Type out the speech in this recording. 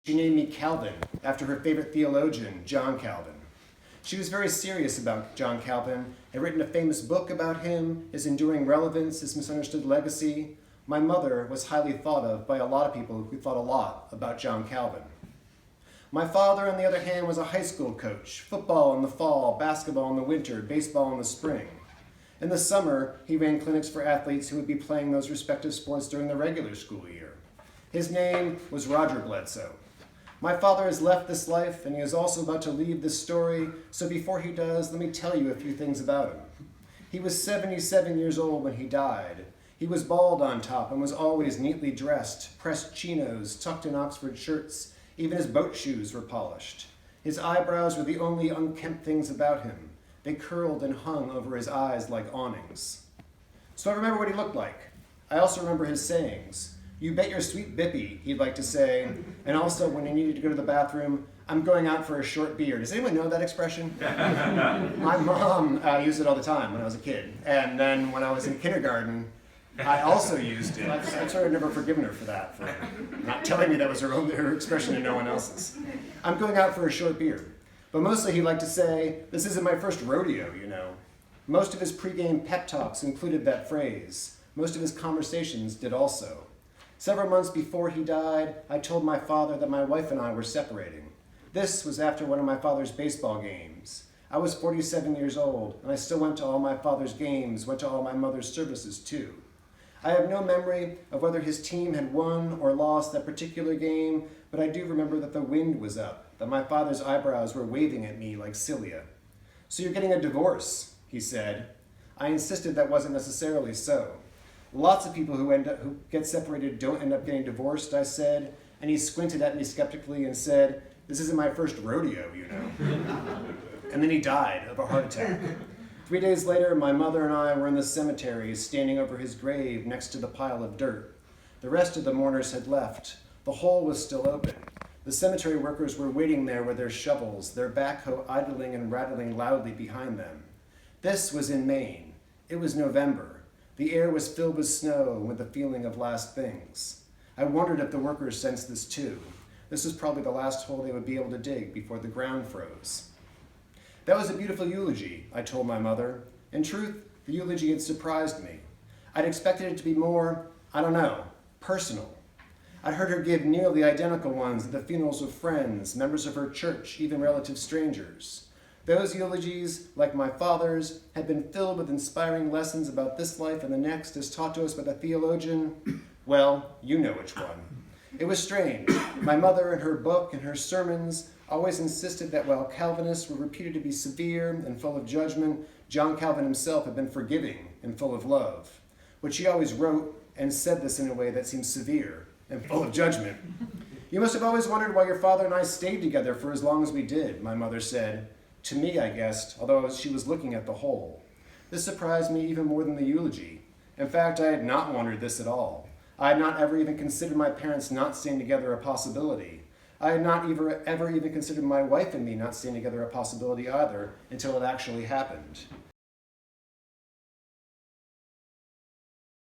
She named me Calvin, after her favorite theologian, John Calvin. She was very serious about John Calvin, had written a famous book about him, his enduring relevance, his misunderstood legacy. My mother was highly thought of by a lot of people who thought a lot about John Calvin. My father, on the other hand, was a high school coach, football in the fall, basketball in the winter, baseball in the spring. In the summer, he ran clinics for athletes who would be playing those respective sports during the regular school year. His name was Roger Bledsoe. My father has left this life, and he is also about to leave this story, so before he does, let me tell you a few things about him. He was 77 years old when he died. He was bald on top and was always neatly dressed, pressed chinos, tucked in Oxford shirts. Even his boat shoes were polished. His eyebrows were the only unkempt things about him. They curled and hung over his eyes like awnings. So I remember what he looked like. I also remember his sayings. "You bet your sweet bippy," he'd like to say. And also, when he needed to go to the bathroom, "I'm going out for a short beer." Does anyone know that expression? My mom used it all the time when I was a kid. And then when I was in kindergarten, I also used it. I'm sorry, I've never forgiven her for that, for not telling me that was her expression and no one else's. "I'm going out for a short beer." But mostly he'd like to say, "This isn't my first rodeo, you know." Most of his pregame pep talks included that phrase. Most of his conversations did also. Several months before he died, I told my father that my wife and I were separating. This was after one of my father's baseball games. I was 47 years old, and I still went to all my father's games, went to all my mother's services too. I have no memory of whether his team had won or lost that particular game, but I do remember that the wind was up, that my father's eyebrows were waving at me like cilia. "So you're getting a divorce," he said. I insisted that wasn't necessarily so. "Lots of people who get separated don't end up getting divorced," I said, and he squinted at me skeptically and said, "This isn't my first rodeo, you know." And then he died of a heart attack. 3 days later, my mother and I were in the cemetery, standing over his grave next to the pile of dirt. The rest of the mourners had left. The hole was still open. The cemetery workers were waiting there with their shovels, their backhoe idling and rattling loudly behind them. This was in Maine. It was November. The air was filled with snow and with the feeling of last things. I wondered if the workers sensed this too. This was probably the last hole they would be able to dig before the ground froze. That was a beautiful eulogy, I told my mother. In truth, the eulogy had surprised me. I'd expected it to be more, personal. I'd heard her give nearly identical ones at the funerals of friends, members of her church, even relative strangers. Those eulogies, like my father's, had been filled with inspiring lessons about this life and the next as taught to us by the theologian. Well, you know which one. It was strange. My mother in her book and her sermons always insisted that while Calvinists were reputed to be severe and full of judgment, John Calvin himself had been forgiving and full of love. But she always wrote and said this in a way that seemed severe and full of judgment. "You must have always wondered why your father and I stayed together for as long as we did," my mother said. To me, I guessed, although she was looking at the hole. This surprised me even more than the eulogy. In fact, I had not wondered this at all. I had not ever even considered my parents not staying together a possibility. I had not ever even considered my wife and me not staying together a possibility either until it actually happened.